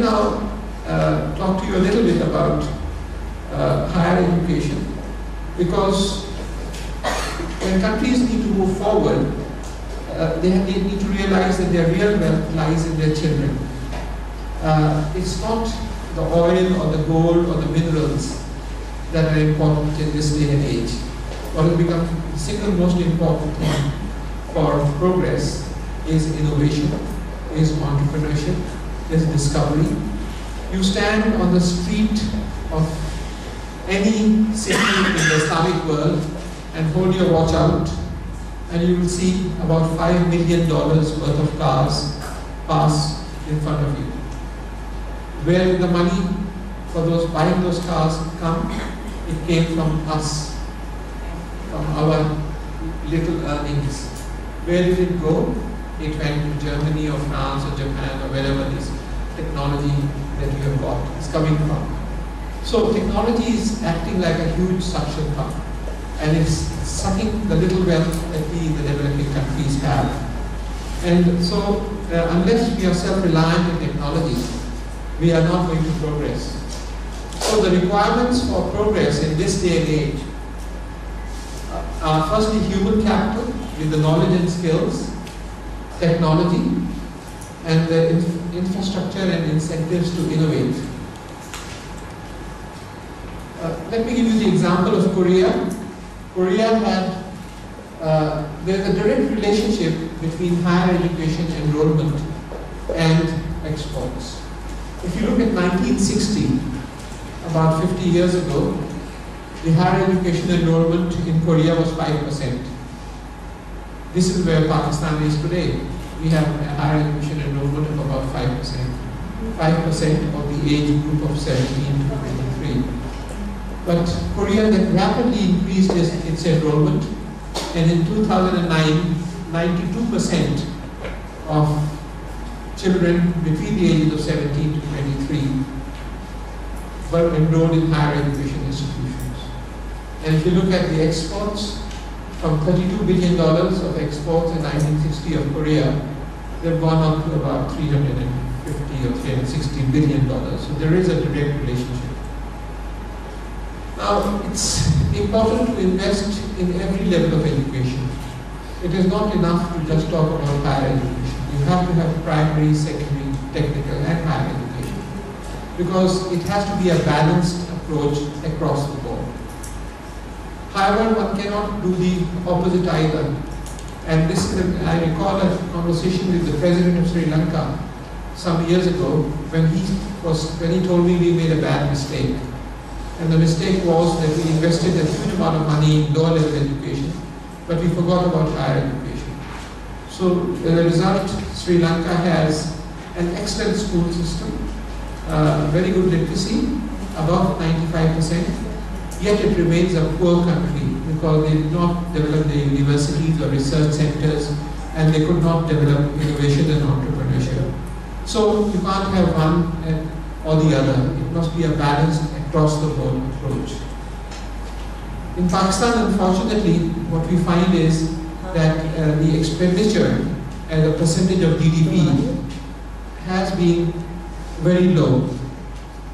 now talk to you a little bit about higher education, because when countries need to move forward, they need to realize that their real wealth lies in their children. It's not the oil or the gold or the minerals that are important in this day and age. What has become the single most important thing for progress is innovation, is entrepreneurship, is discovery. You stand on the street of any city in the Islamic world and hold your watch out, and you will see about $5 million worth of cars pass in front of you. Where did the money for those buying those cars come? It came from us, from our little earnings. Where did it go? It went to Germany or France or Japan or wherever this technology that you have got is coming from. So technology is acting like a huge suction cup, and it's sucking the little wealth that we in the developing countries have. And so unless we are self-reliant in technology, we are not going to progress. So the requirements for progress in this day and age are firstly human capital with the knowledge and skills, technology, and the infrastructure and incentives to innovate. Let me give you the example of Korea. Korea had, there's a direct relationship between higher education enrollment and exports. If you look at 1960, about 50 years ago, the higher education enrollment in Korea was 5%. This is where Pakistan is today. We have a higher education enrollment of about 5%. 5% of the age group of 17 to 23. But Korea then rapidly increased its enrollment, and in 2009, 92% of children between the ages of 17 to 23 were enrolled in higher education institutions. And if you look at the exports, from $32 billion of exports in 1960 of Korea, they've gone up to about $350 or $360 billion. So there is a direct relationship. Now, it's important to invest in every level of education. It is not enough to just talk about higher education. You have to have primary, secondary, technical, and higher education, because it has to be a balanced approach across the board. However, one cannot do the opposite either. And this is I recall a conversation with the President of Sri Lanka some years ago when he told me we made a bad mistake. And the mistake was that we invested a huge amount of money in lower level education, but we forgot about higher education. So as a result, Sri Lanka has an excellent school system, very good literacy, above 95%, yet it remains a poor country because they did not develop the universities or research centers, and they could not develop innovation and entrepreneurship. So you can't have one or the other. It must be a balanced across the board approach. In Pakistan, unfortunately, what we find is that the expenditure as a percentage of GDP has been very low.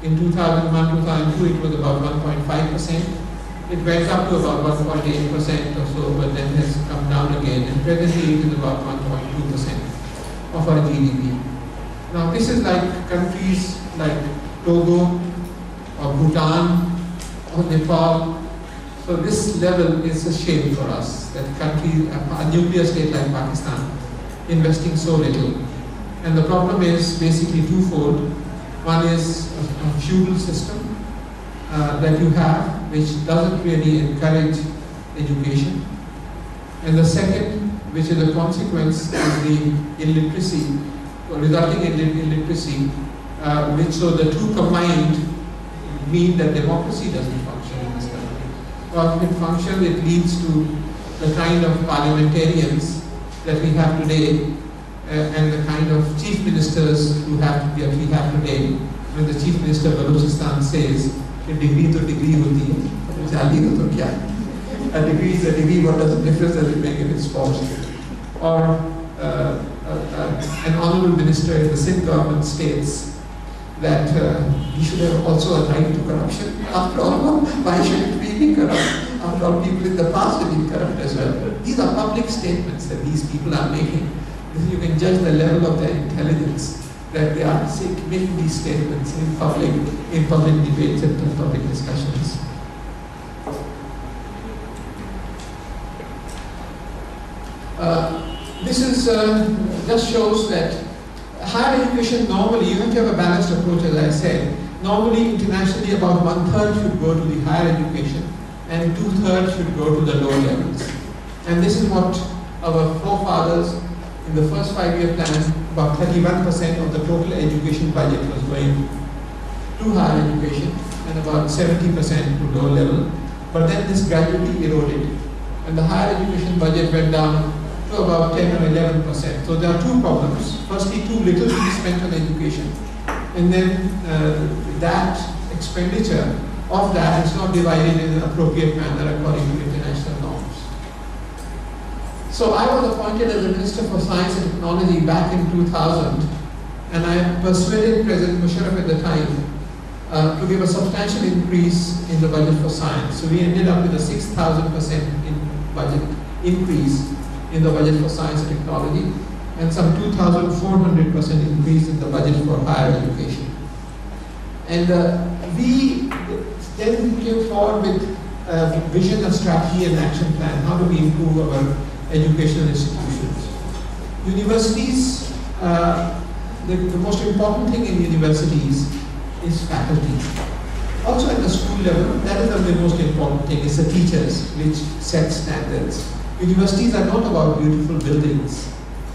In 2001-2002, it was about 1.5%. It went up to about 1.8% or so, but then has come down again, and presently it is about 1.2% of our GDP. Now, this is like countries like Togo or Bhutan or Nepal. So this level is a shame for us, that country, a nuclear state like Pakistan, investing so little. And the problem is basically twofold. One is a feudal system that you have, which doesn't really encourage education. And the second, which is a consequence, is the illiteracy, resulting in illiteracy, which so the two combined mean that democracy doesn't function in this country. Or if it functions, it leads to the kind of parliamentarians that we have today, and the kind of chief ministers that we have today. When the chief minister of Balochistan says, "A degree to degree hoti hai, a degree is a degree. What does the difference does it make if it's false?" Or an honorable minister in the Sindh government states that we should have also a right to corruption. After all, why shouldn't we be corrupt? After all, people in the past have been corrupt as well. These are public statements that these people are making. You can judge the level of their intelligence that they are making these statements in public debates and in public discussions. This is just shows that higher education normally, you have to have a balanced approach, as I said. Normally, internationally, about 1/3 should go to the higher education and 2/3 should go to the lower levels. And this is what our forefathers in the first 5-year plan, about 31% of the total education budget was going to higher education and about 70% to lower level. But then this gradually eroded and the higher education budget went down to about 10 or 11%. So there are two problems. Firstly, too little being spent on education, and then that expenditure of that is not divided in an appropriate manner according to international norms. So I was appointed as a Minister for Science and Technology back in 2000, and I persuaded President Musharraf at the time to give a substantial increase in the budget for science. So we ended up with a 6,000% budget increase in the budget for science and technology, and some 2,400% increase in the budget for higher education. And we then came forward with a vision, a strategy, and action plan. How do we improve our educational institutions? Universities, the most important thing in universities is faculty. Also at the school level, that is the most important thing, is the teachers, which set standards. Universities are not about beautiful buildings,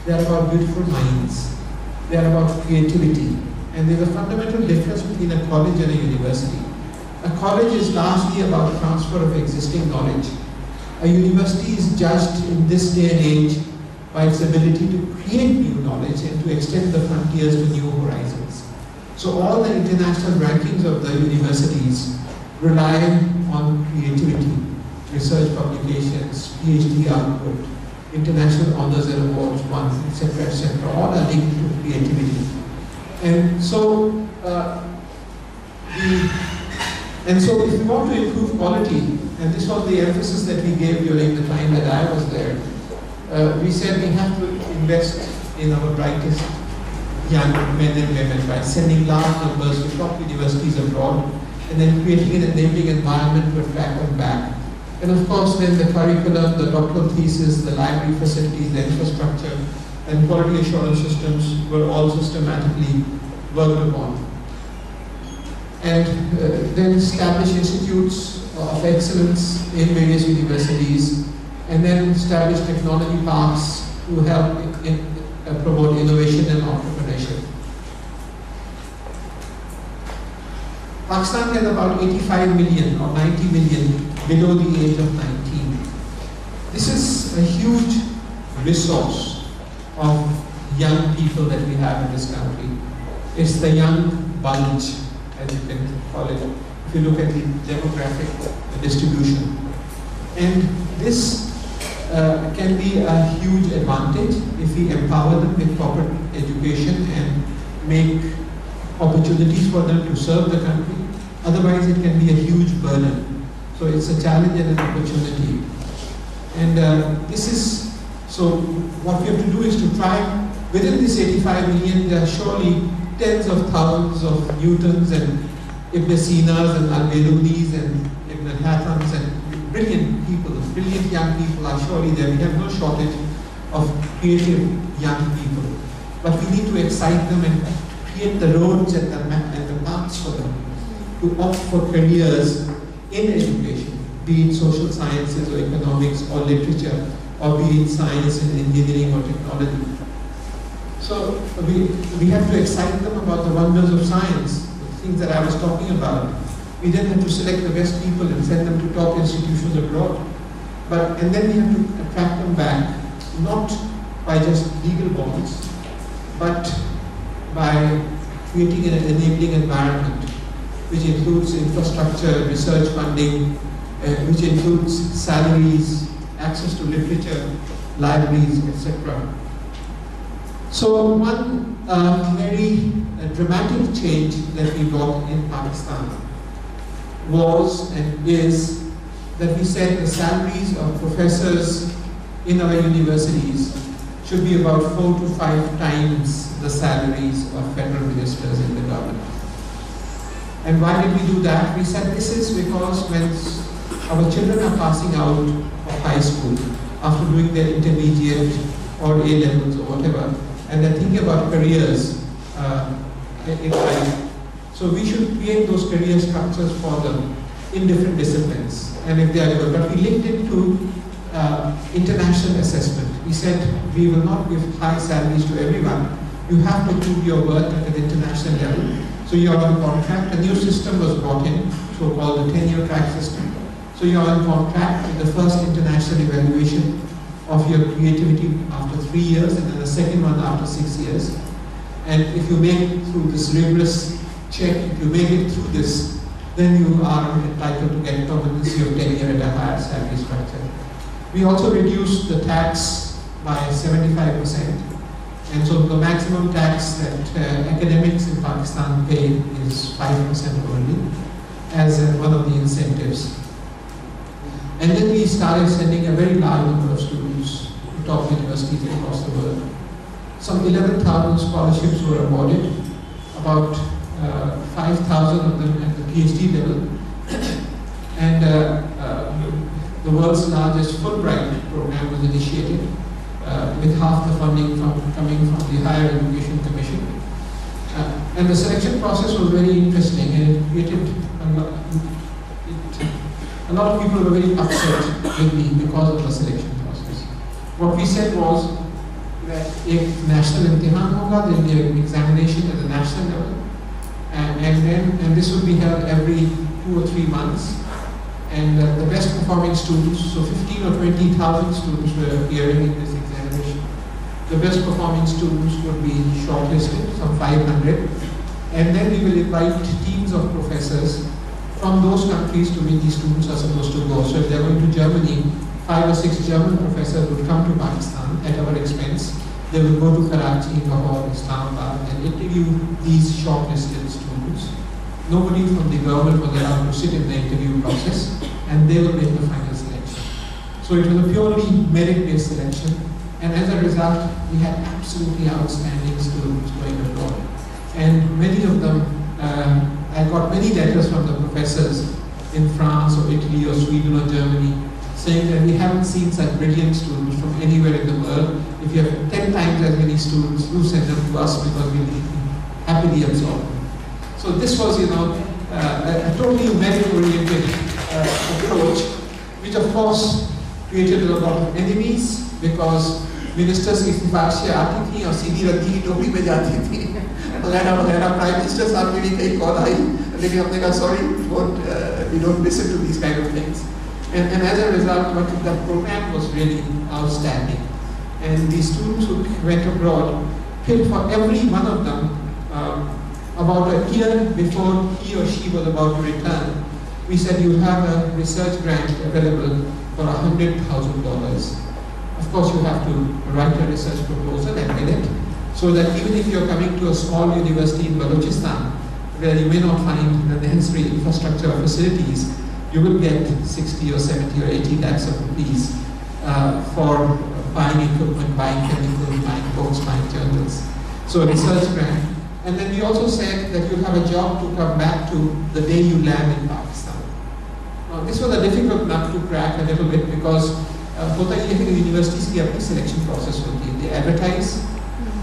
they are about beautiful minds, they are about creativity. And there's a fundamental difference between a college and a university. A college is largely about transfer of existing knowledge. A university is judged in this day and age by its ability to create new knowledge and to extend the frontiers to new horizons. So all the international rankings of the universities rely on creativity, research publications, PhD output, international honors and awards won, etc., etc. All are linked to creativity. And so, if we want to improve quality, and this was the emphasis that we gave during the time that I was there, we said we have to invest in our brightest young men and women by sending large numbers to top universities abroad, and then creating an enabling environment to attract them back. And of course, then the curriculum, the doctoral thesis, the library facilities, the infrastructure, and quality assurance systems were all systematically worked upon. And then establish institutes of excellence in various universities, and then establish technology parks to help promote innovation and entrepreneurship. Pakistan has about 85 million or 90 million below the age of 19. This is a huge resource of young people that we have in this country. It's the young bulge, as you can call it, if you look at the demographic distribution. And this can be a huge advantage if we empower them with proper education and make opportunities for them to serve the country. Otherwise, it can be a huge burden. So it's a challenge and an opportunity. And so what we have to do is to try, within this 85 million, there are surely tens of thousands of Newtons and Ibn Sinas and Al-Birunis and Ibn Hathams and brilliant people, brilliant young people are surely there. We have no shortage of creative young people. But we need to excite them and create the roads and the paths for them to opt for careers in education, be it social sciences or economics or literature, or be it science and engineering or technology. So we have to excite them about the wonders of science, the things that I was talking about. We then have to select the best people and send them to top institutions abroad. And then we have to attract them back, not by just legal bonds, but by creating an enabling environment, which includes infrastructure, research funding, which includes salaries, access to literature, libraries, etc. So one very dramatic change that we brought in Pakistan was and is that we said the salaries of professors in our universities should be about 4 to 5 times the salaries of federal ministers in the government. And why did we do that? We said this is because when our children are passing out of high school after doing their intermediate or A levels or whatever, and they're thinking about careers in life, so we should create those career structures for them in different disciplines. And if they are good, but we linked it to international assessment. We said we will not give high salaries to everyone. You have to prove your worth at an international level. So you are on contract. A new system was brought in, so-called the tenure track system. So you are on contract with the first international evaluation of your creativity after 3 years, and then the second one after 6 years. And if you make it through this rigorous check, if you make it through this, then you are entitled to get permanency of tenure at a higher salary structure. We also reduced the tax by 75%. And so the maximum tax that academics in Pakistan pay is 5% only as one of the incentives. And then we started sending a very large number of students to top universities across the world. Some 11,000 scholarships were awarded, about 5,000 of them at the PhD level. And the world's largest Fulbright program was initiated with half the funding coming from the Higher Education Commission. And the selection process was very interesting, and it created a lot of people were very upset with me because of the selection process. What we said was that if national imtihan hoga, there will be an examination at the national level, and this would be held every 2 or 3 months. And the best performing students, so 15 or 20,000 students were appearing in this examination. The best performing students would be shortlisted, some 500, and then we will invite teams of professors from those countries to which these students are supposed to go. So if they're going to Germany, 5 or 6 German professors would come to Pakistan at our expense. They will go to Karachi, Lahore, Islamabad, and interview these shortlisted students. Nobody from the government was allowed to sit in the interview process, and they will make the final selection. So it was a purely merit-based selection, and as a result, we had absolutely outstanding students going abroad. And many of them, I got many letters from the professors in France or Italy or Sweden or Germany saying that we haven't seen such brilliant students from anywhere in the world. If you have 10 times as many students, do send them to us because we will happily absorb them. So this was, a totally merit-oriented approach, which of course created a lot of enemies because ministers की सिफारिशें आती थी और सीधी रद्दी की टोकरी में जाती थी वगैरह प्राइम मिनिस्टर साहब की भी कई कॉल आई लेकिन हमने कहा sorry, we don't listen to these kind of things. And as a result, the program was really outstanding. And the students who went abroad, for every one of them, about a year before he or she was about to return, we said you have a research grant available for $100,000. Of course, you have to write a research proposal and get it, so that even if you're coming to a small university in Balochistan, where you may not find the necessary infrastructure or facilities, you will get 60 or 70 or 80 lakhs of rupees for buying equipment, buying chemicals, buying books, buying journals. So a research grant. And then we also said that you'll have a job to come back to the day you land in Pakistan. Now, this was a difficult nut to crack a little bit because होता ये है कि universities की अपनी selection process होती है. They advertise,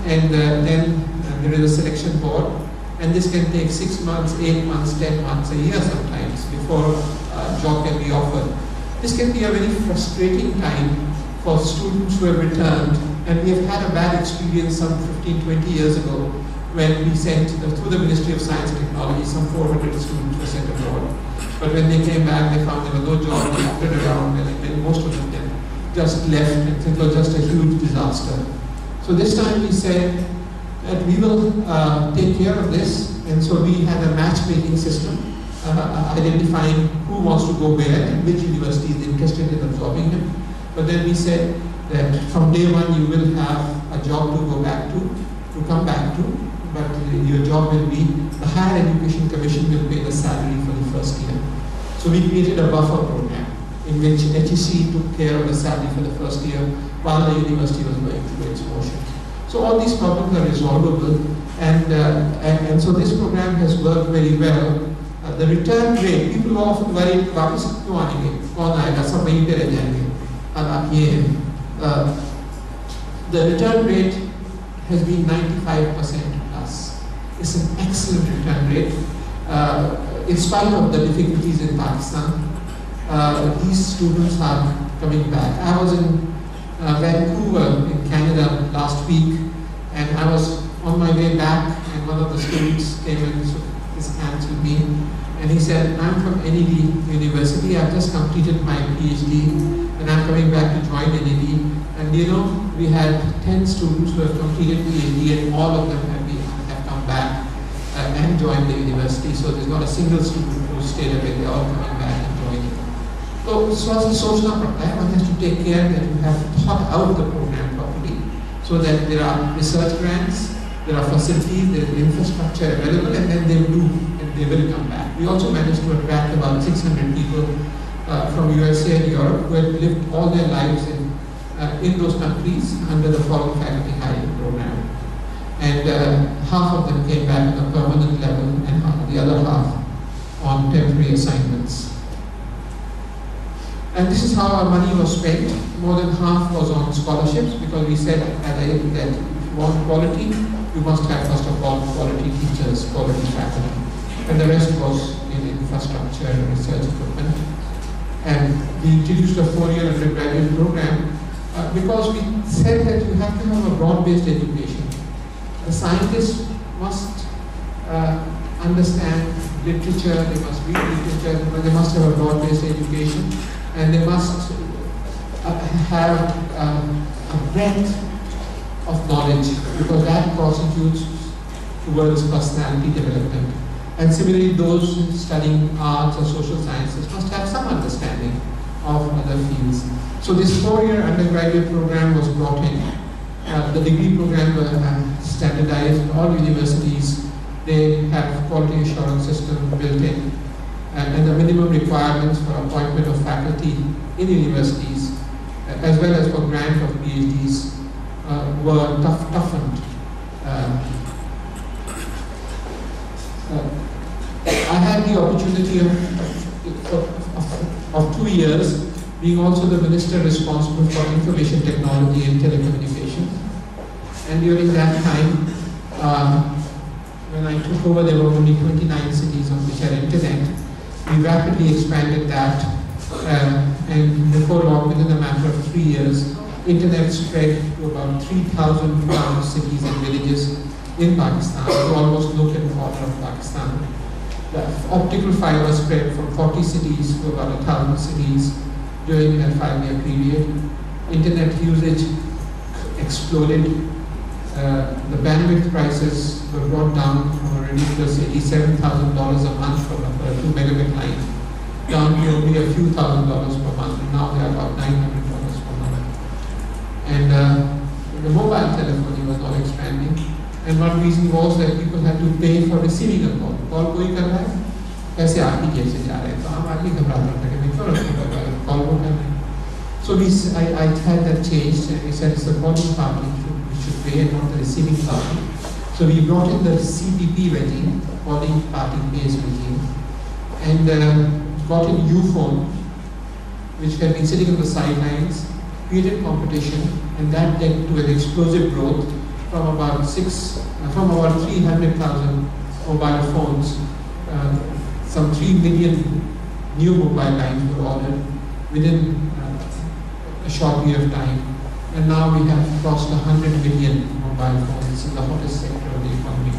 and then there is a selection board, and this can take 6 months, 8 months, 10 months, a year sometimes before a job can be offered. This can be a very frustrating time for students who have returned, and we have had a bad experience some 15, 20 years ago when we sent, through the Ministry of Science and Technology, some 400 students were sent abroad. But when they came back, they found there was no job, they hopped around, and most of them just left, and it was just a huge disaster. So this time we said that we will take care of this, and so we had a matchmaking system, identifying who wants to go where and which university is interested in absorbing him. But then we said, that from day one you will have a job to go back to come back to, but your job will be, the Higher Education Commission will pay the salary for the first year. So we created a buffer program in which HEC took care of the salary for the first year while the university was going through its motions. So all these problems are resolvable, and so this program has worked very well. The return rate, people often worry, वापस क्यों आएंगे, कौन आएगा, सब वहीं पे रह जाएंगे, अब ये है. The return rate has been 95% plus. It's an excellent return rate. In spite of the difficulties in Pakistan, these students are coming back. I was in Vancouver in Canada last week, and I was on my way back, and one of the students came and shook his hands with me, and he said, I'm from NED University, I've just completed my PhD, and I'm coming back to join NED. And you know, we had 10 students who have completed PhD, and all of them have come back and joined the university. So there's not a single student who stayed away, they're all coming back and joining. So सोचना पड़ता है, one has to take care that you have thought out the program properly, so that there are research grants, there are facilities, there is infrastructure available, and then they will come back. We also managed to attract about 600 people from USA and Europe who had lived all their lives in those countries under the foreign faculty hiring program. And half of them came back on a permanent level, and the other half on temporary assignments. And this is how our money was spent. More than half was on scholarships, because we said that if you want quality, you must have first of all quality teachers, quality faculty. And the rest was in infrastructure and research equipment. And we introduced a 4-year undergraduate program because we said that you have to have a broad-based education. The scientists must understand literature, they must read literature, but they must have a broad-based education, and they must have a breadth of knowledge, because that constitutes towards personality development. And similarly, those studying arts or social sciences must have some understanding of other fields. So this 4-year undergraduate program was brought in. The degree program was standardized in all universities. They have quality assurance system built in. And the minimum requirements for appointment of faculty in universities, as well as for grant of PhDs, were toughened. I had the opportunity of 2 years being also the minister responsible for information technology and telecommunications. And during that time, when I took over, there were only 29 cities on which had internet. We rapidly expanded that, and before long, within a matter of 3 years, internet spread to about 3,000 town cities and villages in Pakistan, to almost look at the border of Pakistan. The optical fiber spread from 40 cities to about 1,000 cities during that 5-year period. Internet usage exploded. The bandwidth prices were brought down from a ridiculous $87,000 a month for a 2 megabit line down to only a few $1,000s per month. And now they are about $900 per month. And the mobile telephony was not expanding. And one reason was that people had to pay for receiving a call. Call कोई कर रहा है, पैसे आपकी जेब से जा रहे हैं, तो हम आदमी घबराते हैं कि मैं क्यों रखूँगा call वो कर रहे हैं. So I had that changed, and we said it's the calling party which should pay, and not the receiving party. So we brought in the CPP regime, calling party pays regime, and got in U-phone, which had been sitting on the sidelines, created competition, and that led to an explosive growth. From about 300,000 mobile phones, some 3 million new mobile lines were ordered within a short period of time, and now we have crossed 100 million mobile phones in the hottest sector of the economy.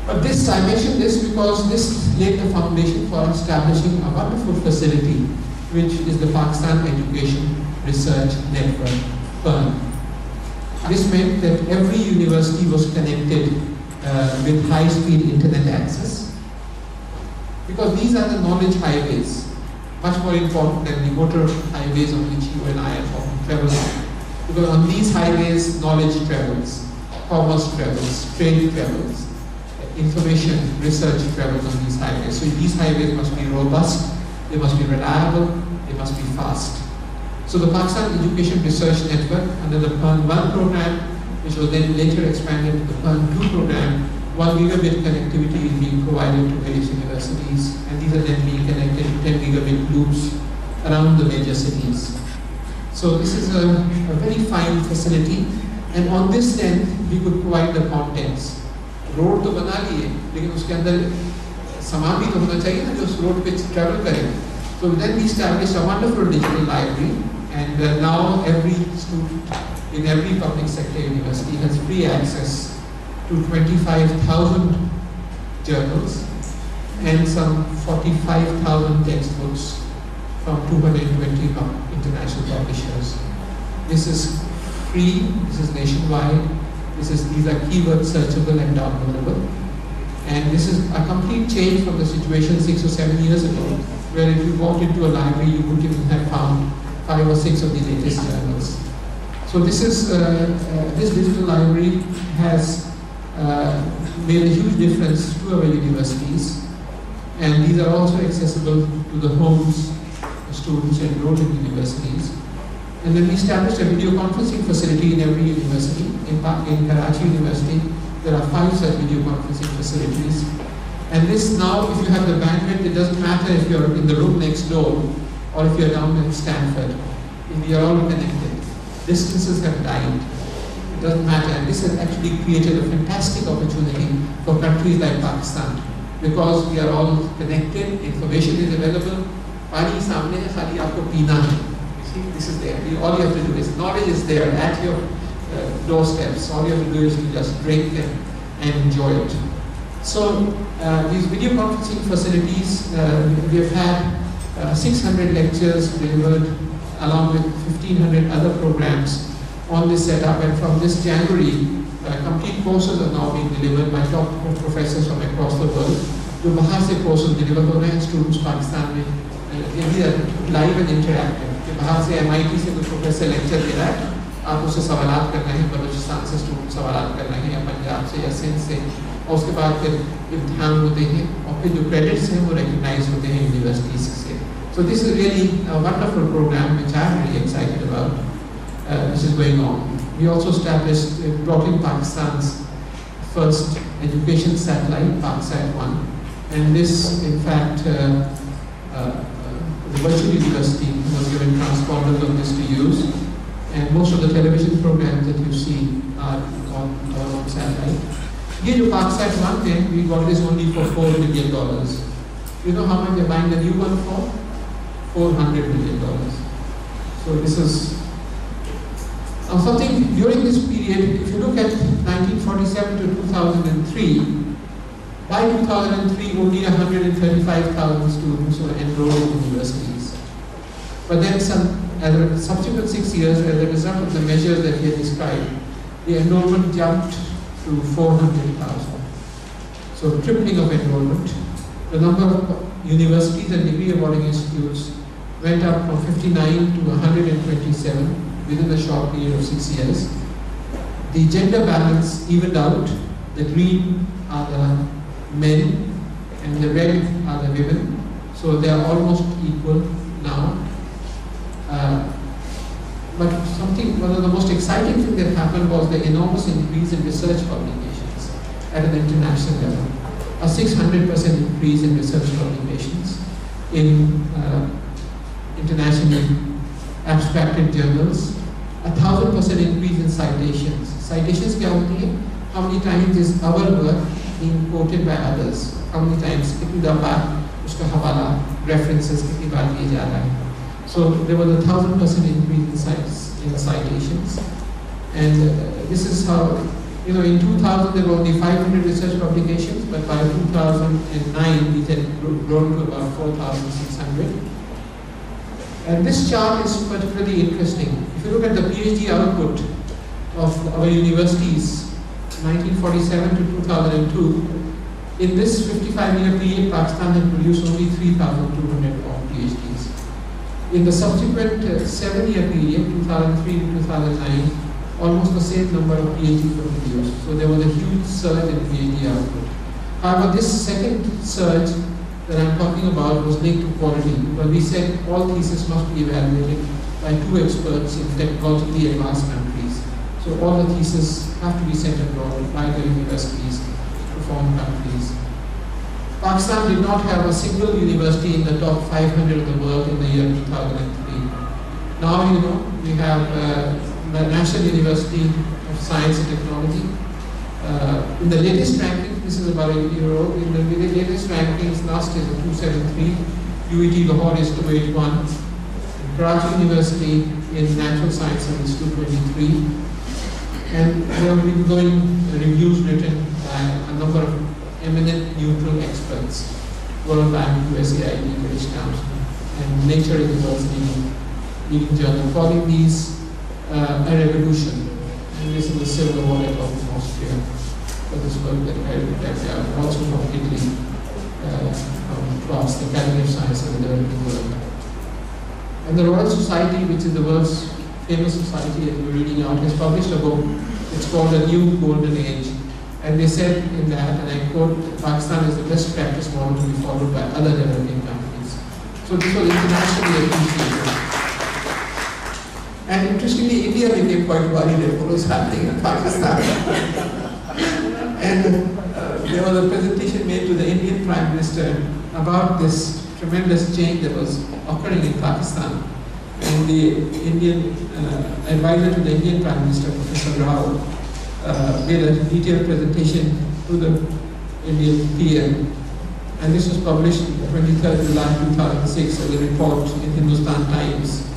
But this, I mention this because this laid the foundation for establishing a wonderful facility, which is the Pakistan Education Research Network, PERN. This meant that every university was connected with high-speed internet access, because these are the knowledge highways, much more important than the motor highways on which you and I are often travel on. Because on these highways, knowledge travels, commerce travels, trade travels, information research travels on these highways. So these highways must be robust, they must be reliable, they must be fast. So the Pakistan Education Research Network under the PERN 1 program, which was then later expanded to the PERN 2 program, 1 gigabit connectivity is being provided to various universities, and these are then being connected to 10 gigabit loops around the major cities. So this is a very fine facility, and on this end we could provide the contents. Road तो बना लिए, लेकिन उसके अंदर सामान भी तो होना चाहिए ना जो उस रोड पे travel करे. So then we established a wonderful digital library, and now every student in every public sector university has free access to 25,000 journals and some 45,000 textbooks from 220 international publishers. This is free, this is nationwide, these are keyword searchable and downloadable. And this is a complete change from the situation 6 or 7 years ago, where if you walked into a library, you wouldn't even have found 5 or 6 of the latest journals. So this is this digital library has made a huge difference to our universities, and these are also accessible to the homes of students enrolled in universities. And then we established a video conferencing facility in every university. In Karachi University, there are 5 such video conferencing facilities. And this now, if you have the bandwidth, it doesn't matter if you're in the room next door or if you're down in Stanford. We are all connected. Distances have died. It doesn't matter. And this has actually created a fantastic opportunity for countries like Pakistan, because we are all connected, information is available. Pani samne hai, khali aapko peena hai. See, this is there. All you have to do is, knowledge is there at your doorsteps. All you have to do is to just drink and enjoy it. So these video conferencing facilities, we have had 600 lectures delivered along with 1,500 other programs on this setup, and from this January, complete courses are now being delivered by top professors from across the world. जो बाहर से courses deliver हो रहे हैं students Pakistan में, ये live and interactive. कि बाहर से MIT से कोई प्रोफेसर लेक्चर दे रहा है, आप उससे सवालात कर रहे हैं, बलूचिस्तान से स्टूडेंट सवालात कर रहे हैं, या पंजाब से या सिंध से, और उसके बाद फिर इम्तिहान होते हैं, और फिर जो क्रेडिट्स हैं वो रिकग्नाइज होते हैं यूनिवर्सिटीज से. So this is really a wonderful program which I am really excited about, which is going on. We also established, brought in Pakistan's first education satellite, PakSat-1, and this, in fact, the virtual university was given transponders of this to use, and most of the television programs that you see are on our own satellite. Here, the PakSat-1 thing, we got this only for $4 million. You know how much they're buying the new one for? $400 million. So this is something during this period. If you look at 1947 to 2003, by 2003 only 135,000 students were enrolled in universities. But then as a subsequent 6 years, as a result of the measures that we had described, the enrollment jumped to 400,000. So tripling of enrollment. The number of universities and degree awarding institutes went up from 59 to 127 within a short period of 6 years. The gender balance evened out. The green are the men and the red are the women. So they are almost equal now. But one of the most exciting things that happened was the enormous increase in research publications at an international level. A 600% increase in research publications in internationally abstracted journals, 1,000% increase in citations. Citations क्या होती है? How many times is our work being quoted by others? How many times? कितनी दफा उसका हवाला, references कितनी बार दिए जा रहा है? So there was 1,000% increase in citations, and this is how, in 2000 there were only 500 research publications, but by 2009 it had grown to about 4,600. And this chart is particularly interesting. If you look at the PhD output of our universities, 1947 to 2002, in this 55-year period, Pakistan had produced only 3,200 PhDs. In the subsequent 7-year period, 2003 to 2009, almost the same number of PhDs were produced. So there was a huge surge in PhD output. However, this second surge that I'm talking about was linked to quality, because we said all theses must be evaluated by 2 experts in technologically advanced countries. So all the theses have to be sent abroad by the universities to foreign countries. Pakistan did not have a single university in the top 500 of the world in the year 2003. Now, we have the National University of Science and Technology. In the latest ranking, this is about a year old, in the latest rankings, last is 273, UET Lahore is 281, Karachi University in Natural Sciences is 223, and there have been going reviews written by a number of eminent neutral experts, World Bank, USAID, British Council, and Nature is the world's leading journal, calling these a revolution. And this is the Civil War at Austria, for this work that I have also from Italy, across the Academy of Science and the developing world. And the Royal Society, which is the world's famous society that we're reading out, has published a book. It's called A New Golden Age. And they said in that, and I quote, Pakistan is the best practice model to be followed by other developing countries. So this was internationally appreciated. And interestingly, India became quite worried at what was happening in Pakistan. And there was a presentation made to the Indian Prime Minister about this tremendous change that was occurring in Pakistan. And the Indian advisor to the Indian Prime Minister, Professor Rao, made a detailed presentation to the Indian PM. And this was published on 23rd July 2006 as a report in Hindustan Times.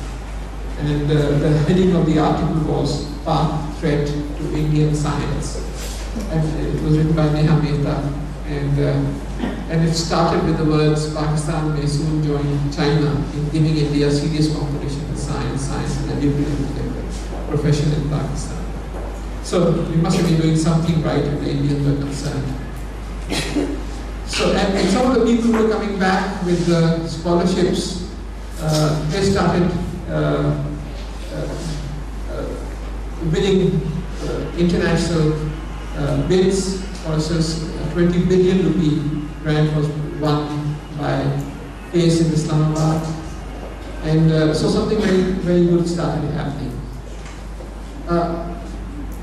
And the heading of the article was Pak Threat to Indian Science. And it was written by Neha Mehta. And it started with the words, Pakistan may soon join China in giving India serious competition in science and the nuclear profession in Pakistan. So we must have been doing something right if the Indians were concerned. So, and some of the people who were coming back with the scholarships, they started winning international bids. For instance, a 20 billion rupee grant was won by case in Islamabad. And so something very, very good started happening.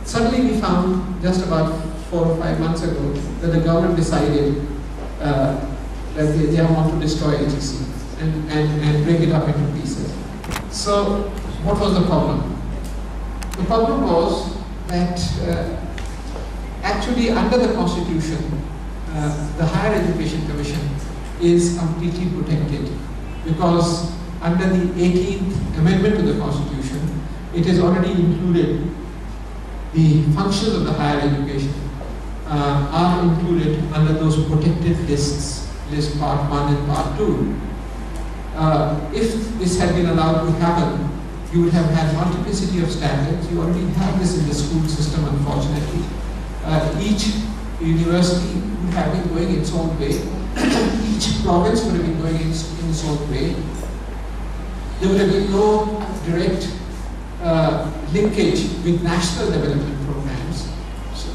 Suddenly we found, just about 4 or 5 months ago, that the government decided that they want to destroy HEC and break it up into pieces. So what was the problem? The problem was that actually under the Constitution, the Higher Education Commission is completely protected, because under the 18th Amendment to the Constitution, it is already included. The functions of the higher education are included under those protected lists, list part 1 and part 2. If this had been allowed to happen, you would have had multiplicity of standards. You already have this in the school system, unfortunately. Each university would have been going its own way. Each province would have been going in its own way. There would have been no direct linkage with national development programs. So,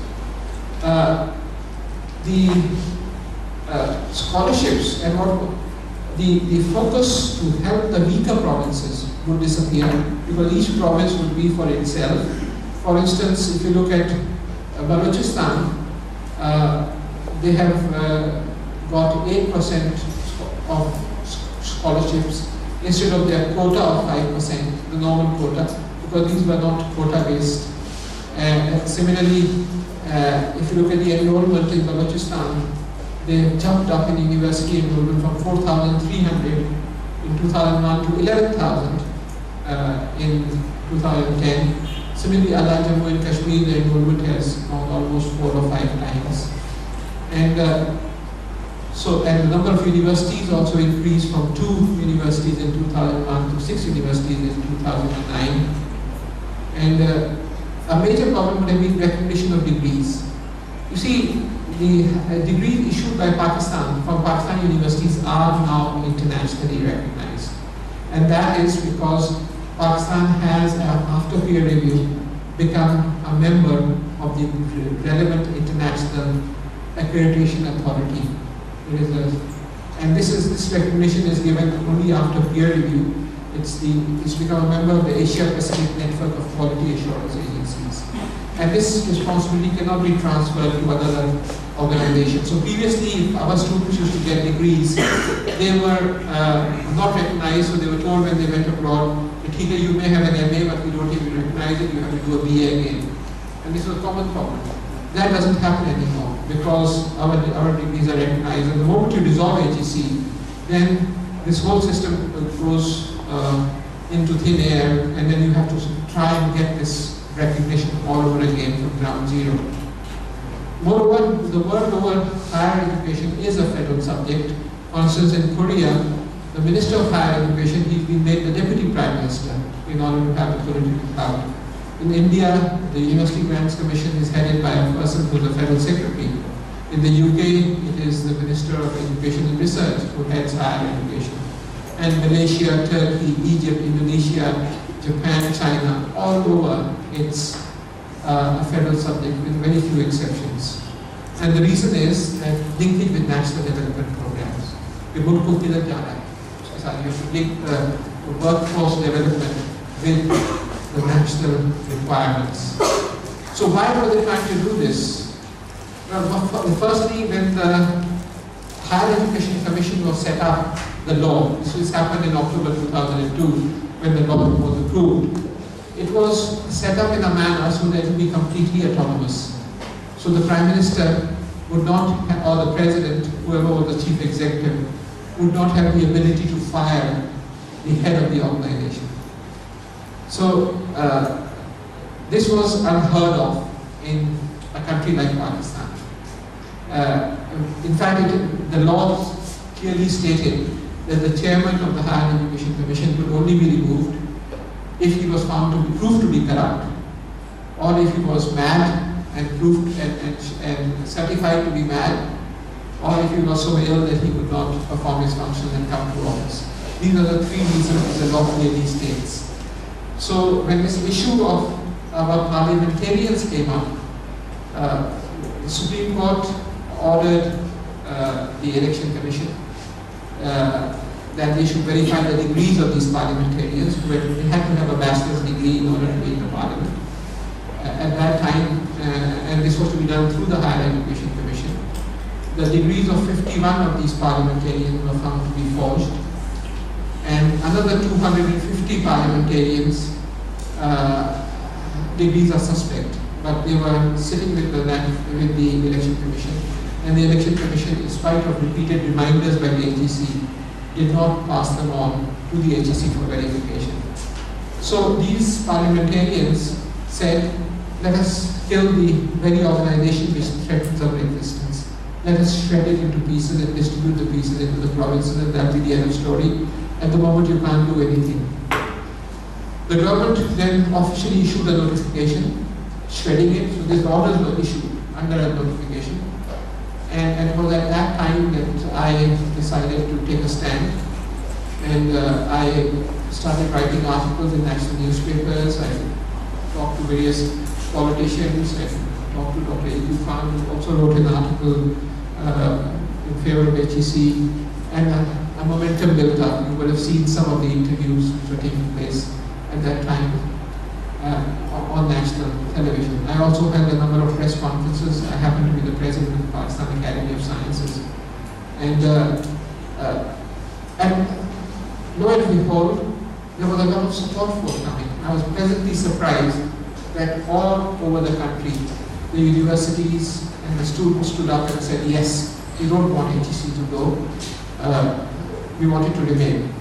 the scholarships and what the focus to help the weaker provinces would disappear, because each province would be for itself. For instance, if you look at Balochistan, they have got 8% of scholarships instead of their quota of 5%, the normal quota, because these were not quota-based. And similarly, if you look at the enrollment in Balochistan, they have jumped up in university enrollment from 4,300 in 2001 to 11,000 in 2010. Similarly, Jammu and Kashmir, the enrollment has gone almost 4 or 5 times. And and the number of universities also increased from 2 universities in 2001 to 6 universities in 2009. And a major problem would have been recognition of degrees. You see, the degrees issued by Pakistan from Pakistan universities are now internationally recognized. And that is because Pakistan has, after peer review, become a member of the relevant international accreditation authority. And this recognition is given only after peer review. It's become a member of the Asia Pacific Network of Quality Assurance Agencies. And this responsibility cannot be transferred to other organizations. So previously, if our students used to get degrees, they were not recognized, so they were told when they went abroad, you may have an MA, but we don't even recognize it, you have to do a BA again. And this was a common problem. That doesn't happen anymore because our degrees are recognized. And the moment you dissolve HEC, then this whole system goes into thin air, and then you have to try and get this recognition all over again from ground zero. Moreover, the world over higher education is a federal subject. For instance, in Korea, the Minister of Higher Education, he's been made the Deputy Prime Minister in order to have the political power. In India, the University Grants Commission is headed by a person who's a federal secretary. In the UK, it is the Minister of Education and Research who heads higher education. And Malaysia, Turkey, Egypt, Indonesia, Japan, China, all over, it's a federal subject with very few exceptions. And the reason is that linkage with national development programs. You have to link the workforce development with the national requirements. So why were they trying to do this? Well, firstly, when the Higher Education Commission was set up, the law, this happened in October 2002, when the law was approved. It was set up in a manner so that it would be completely autonomous. So the Prime Minister would not, or the President, whoever was the Chief Executive, would not have the ability to fire the head of the organization. So this was unheard of in a country like Pakistan. In fact, the law clearly stated that the chairman of the Higher Education Commission could only be removed if he was found to be proved to be corrupt, or if he was mad and proved and certified to be mad, or if he was so ill that he could not perform his function and come to office. These are the three reasons the law clearly states. So when this issue of our parliamentarians came up, the Supreme Court ordered the Election Commission that they should verify the degrees of these parliamentarians, who had to have a bachelor's degree in order to be in the parliament. At that time, and this was to be done through the Higher Education Commission, the degrees of 51 of these parliamentarians were found to be forged, and another 250 parliamentarians degrees are suspect, but they were sitting with the Election Commission, and the Election Commission, in spite of repeated reminders by the HEC, did not pass them on to the HEC for verification. So these parliamentarians said, let us kill the very organization which threatens our existence. Let us shred it into pieces and distribute the pieces into the provinces, and that will be the end of story. At the moment, you can't do anything. The government then officially issued a notification, shredding it, so these orders were issued under a notification. And it was at that time that I decided to take a stand, and I started writing articles in national newspapers. I talked to various politicians, I talked to Dr. A.Q. Khan, who also wrote an article in favor of HEC, and a momentum built up. You would have seen some of the interviews which were taking place at that time on national television. I also held a number of press conferences. I happened to be the president of the Pakistan Academy of Sciences. And lo and behold, there was a lot of support forthcoming. I was pleasantly surprised that all over the country, the universities and the students stood up and said, yes, we don't want HEC to go, we want it to remain.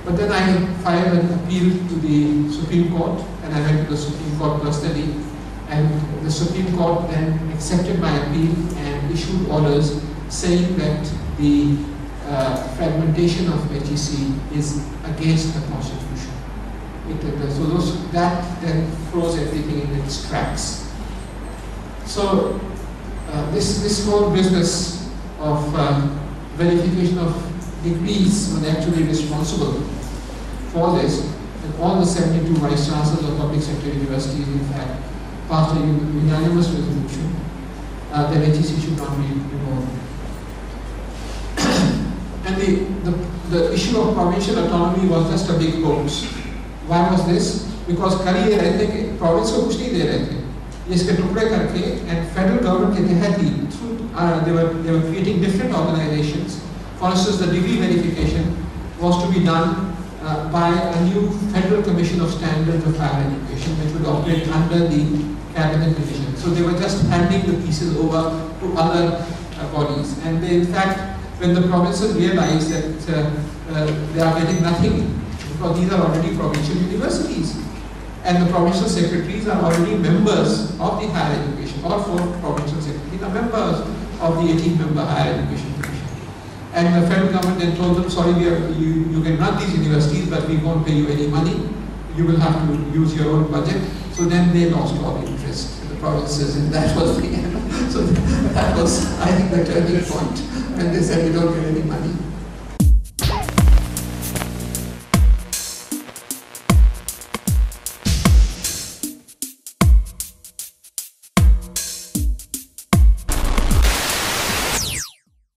But then I filed an appeal to the Supreme Court, and I went to the Supreme Court personally, and the Supreme Court then accepted my appeal and issued orders saying that the fragmentation of HEC is against the Constitution. That then froze everything in its tracks. So this whole business of verification of degrees was actually responsible for this, and all the 72 vice chancellors of public sector universities, in fact, passed a unanimous resolution that HEC should not be removed. And the issue of provincial autonomy was just a big hoax. Why was this? Because कल ये रहते कि province को कुछ नहीं दे रहे थे, इसके टुकड़े करके, and federal government के तहत ही through they were creating different organizations. For instance, the degree verification was to be done by a new Federal Commission of Standards of Higher Education, which would operate under the cabinet division. So they were just handing the pieces over to other bodies, and they, in fact, when the provinces realized that they are getting nothing, because these are already provincial universities, and the provincial secretaries are already members of the higher education, all 4 provincial secretaries are members of the 18-member higher education commission. And the federal government then told them, sorry, you can run these universities, but we won't pay you any money. You will have to use your own budget. So then they lost all interest in the provinces, and that was the end. So that was, I think, the turning point when they said we don't get any money.